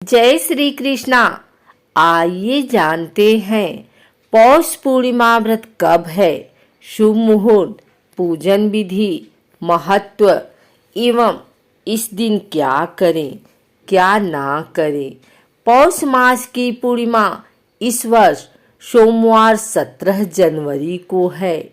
जय श्री कृष्णा। आइए जानते हैं पौष पूर्णिमा व्रत कब है, शुभ मुहूर्त, पूजन विधि, महत्व एवं इस दिन क्या करें क्या ना करें। पौष मास की पूर्णिमा इस वर्ष सोमवार 17 जनवरी को है।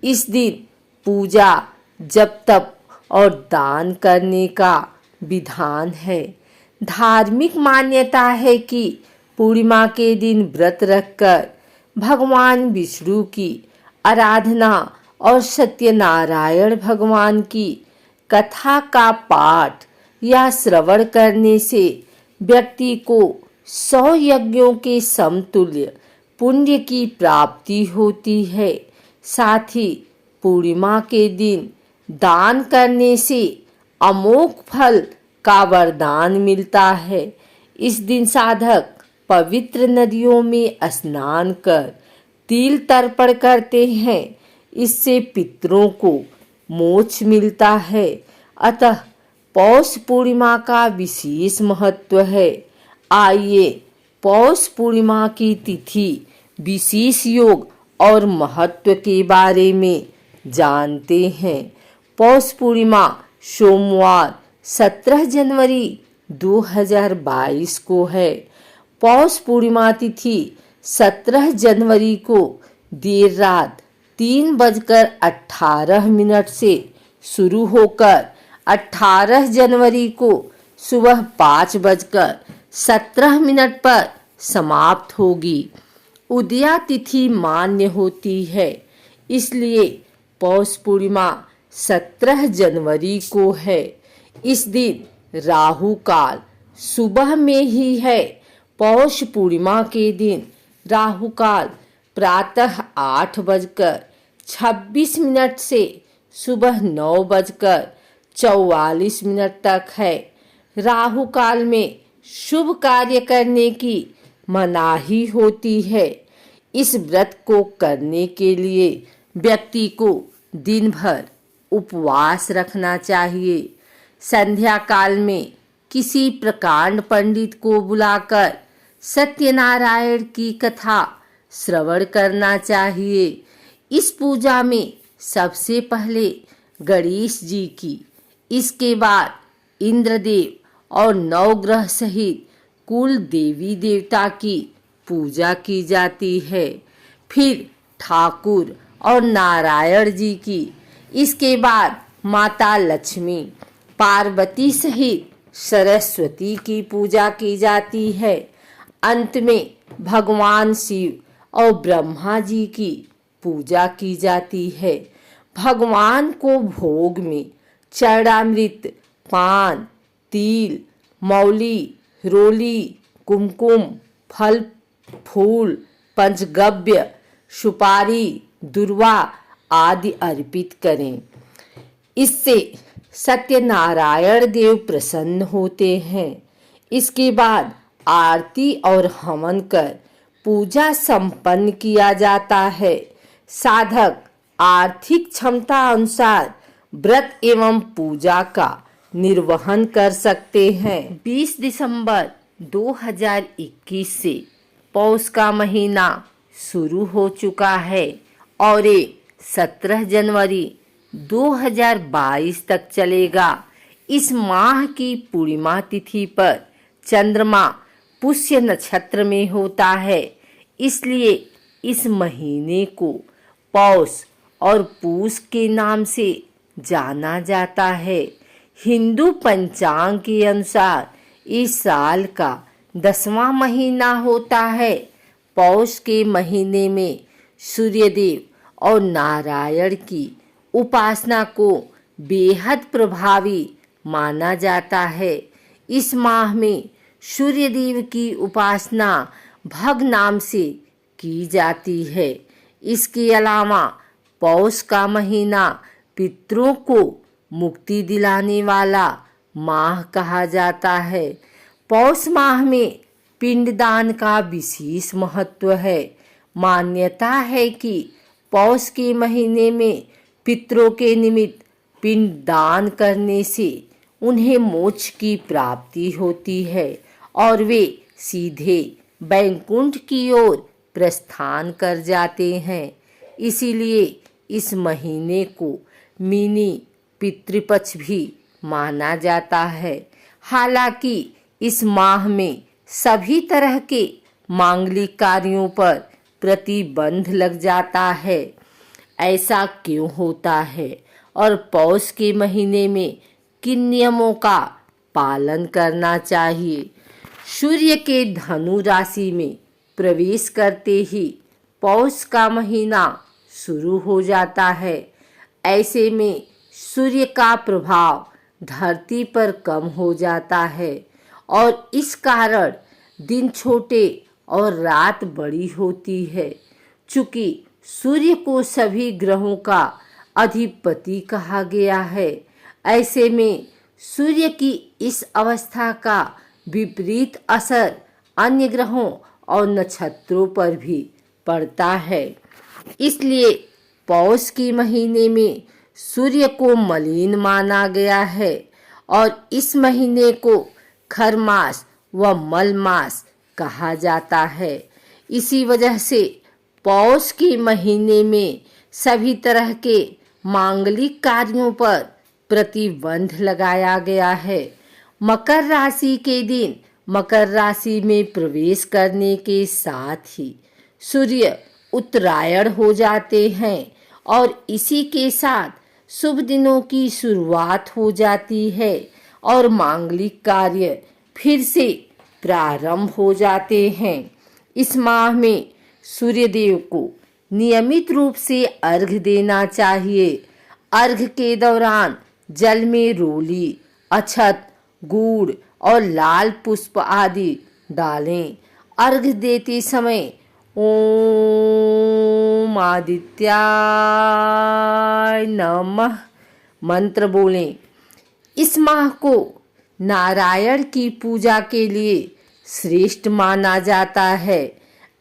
इस दिन पूजा, जप तप और दान करने का विधान है। धार्मिक मान्यता है कि पूर्णिमा के दिन व्रत रखकर भगवान विष्णु की आराधना और सत्यनारायण भगवान की कथा का पाठ या श्रवण करने से व्यक्ति को 100 यज्ञों के समतुल्य पुण्य की प्राप्ति होती है। साथ ही पूर्णिमा के दिन दान करने से अमोघ फल का वरदान मिलता है। इस दिन साधक पवित्र नदियों में स्नान कर तिल तर्पण करते हैं। इससे पितरों को मोक्ष मिलता है। अतः पौष पूर्णिमा का विशेष महत्व है। आइए पौष पूर्णिमा की तिथि, विशेष योग और महत्व के बारे में जानते हैं। पौष पूर्णिमा सोमवार 17 जनवरी 2022 को है। पौष पूर्णिमा तिथि 17 जनवरी को देर रात 3:18 से शुरू होकर 18 जनवरी को सुबह 5:17 पर समाप्त होगी। उदया तिथि मान्य होती है, इसलिए पौष पूर्णिमा 17 जनवरी को है। इस दिन राहु काल सुबह में ही है। पौष पूर्णिमा के दिन राहु काल प्रातः 8:26 से सुबह 9:44 तक है। राहु काल में शुभ कार्य करने की मनाही होती है। इस व्रत को करने के लिए व्यक्ति को दिन भर उपवास रखना चाहिए। संध्या काल में किसी प्रकांड पंडित को बुलाकर सत्यनारायण की कथा श्रवण करना चाहिए। इस पूजा में सबसे पहले गणेश जी की, इसके बाद इंद्रदेव और नवग्रह सहित कुल देवी देवता की पूजा की जाती है। फिर ठाकुर और नारायण जी की, इसके बाद माता लक्ष्मी, पार्वती सहित सरस्वती की पूजा की जाती है। अंत में भगवान शिव और ब्रह्मा जी की पूजा की जाती है। भगवान को भोग में चरणामृत, पान, तिल, मौली, रोली, कुमकुम, फल फूल, पंचगव्य, सुपारी, दुर्वा आदि अर्पित करें। इससे सत्यनारायण देव प्रसन्न होते हैं। इसके बाद आरती और हवन कर पूजा संपन्न किया जाता है। साधक आर्थिक क्षमता अनुसार व्रत एवं पूजा का निर्वहन कर सकते हैं। 20 दिसंबर 2021 से पौष का महीना शुरू हो चुका है और ये 17 जनवरी 2022 तक चलेगा। इस माह की पूर्णिमा तिथि पर चंद्रमा पुष्य नक्षत्र में होता है, इसलिए इस महीने को पौष और पूष के नाम से जाना जाता है। हिंदू पंचांग के अनुसार इस साल का 10वां महीना होता है। पौष के महीने में सूर्यदेव और नारायण की उपासना को बेहद प्रभावी माना जाता है। इस माह में सूर्यदेव की उपासना भग नाम से की जाती है। इसके अलावा पौष का महीना पितरों को मुक्ति दिलाने वाला माह कहा जाता है। पौष माह में पिंडदान का विशेष महत्व है। मान्यता है कि पौष के महीने में पितरों के निमित्त पिंड दान करने से उन्हें मोक्ष की प्राप्ति होती है और वे सीधे वैकुंठ की ओर प्रस्थान कर जाते हैं। इसीलिए इस महीने को मिनी पितृपक्ष भी माना जाता है। हालांकि इस माह में सभी तरह के मांगलिक कार्यों पर प्रतिबंध लग जाता है। ऐसा क्यों होता है और पौष के महीने में किन नियमों का पालन करना चाहिए? सूर्य के धनु राशि में प्रवेश करते ही पौष का महीना शुरू हो जाता है। ऐसे में सूर्य का प्रभाव धरती पर कम हो जाता है और इस कारण दिन छोटे और रात बड़ी होती है। चूंकि सूर्य को सभी ग्रहों का अधिपति कहा गया है, ऐसे में सूर्य की इस अवस्था का विपरीत असर अन्य ग्रहों और नक्षत्रों पर भी पड़ता है। इसलिए पौष के महीने में सूर्य को मलिन माना गया है और इस महीने को खर मास व मल मास कहा जाता है। इसी वजह से पौष के महीने में सभी तरह के मांगलिक कार्यों पर प्रतिबंध लगाया गया है। मकर राशि के दिन मकर राशि में प्रवेश करने के साथ ही सूर्य उत्तरायण हो जाते हैं और इसी के साथ शुभ दिनों की शुरुआत हो जाती है और मांगलिक कार्य फिर से प्रारंभ हो जाते हैं। इस माह में सूर्य देव को नियमित रूप से अर्घ्य देना चाहिए। अर्घ्य के दौरान जल में रोली, अक्षत, गुड़ और लाल पुष्प आदि डालें। अर्घ्य देते समय ओम आदित्याय नमः मंत्र बोलें। इस माह को नारायण की पूजा के लिए श्रेष्ठ माना जाता है।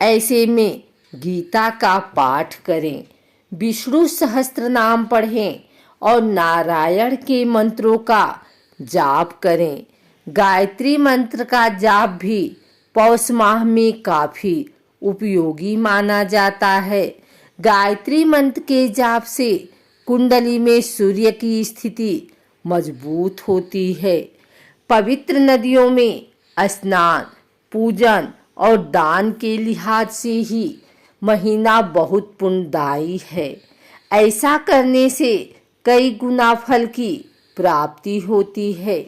ऐसे में गीता का पाठ करें, विष्णु सहस्त्र नाम पढ़ें और नारायण के मंत्रों का जाप करें। गायत्री मंत्र का जाप भी पौष माह में काफी उपयोगी माना जाता है। गायत्री मंत्र के जाप से कुंडली में सूर्य की स्थिति मजबूत होती है। पवित्र नदियों में स्नान, पूजन और दान के लिहाज से ही महीना बहुत पुण्यदायी है। ऐसा करने से कई गुना फल की प्राप्ति होती है।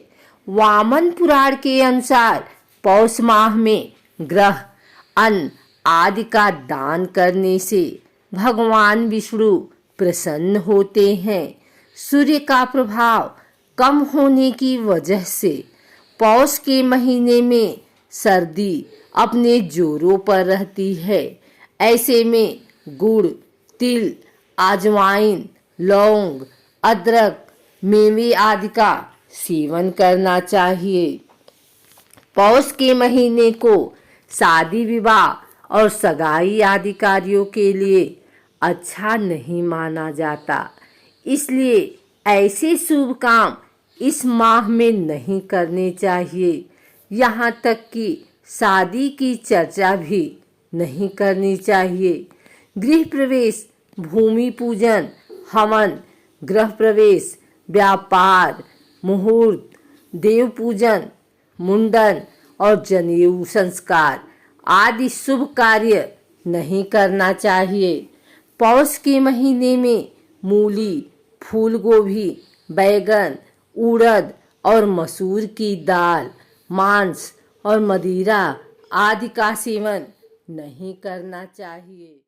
वामन पुराण के अनुसार पौष माह में ग्रह, अन्न आदि का दान करने से भगवान विष्णु प्रसन्न होते हैं। सूर्य का प्रभाव कम होने की वजह से पौष के महीने में सर्दी अपने जोरों पर रहती है। ऐसे में गुड़, तिल, अजवाइन, लौंग, अदरक, मेवे आदि का सेवन करना चाहिए। पौष के महीने को शादी विवाह और सगाई आदि कार्यों के लिए अच्छा नहीं माना जाता। इसलिए ऐसे शुभ काम इस माह में नहीं करने चाहिए। यहाँ तक कि शादी की चर्चा भी नहीं करनी चाहिए। गृह प्रवेश, भूमि पूजन, हवन, गृह प्रवेश, व्यापार, मुहूर्त, देव पूजन, मुंडन और जनेऊ संस्कार आदि शुभ कार्य नहीं करना चाहिए। पौष के महीने में मूली, फूल गोभी, बैगन, उड़द और मसूर की दाल, मांस और मदिरा आदि का सेवन नहीं करना चाहिए।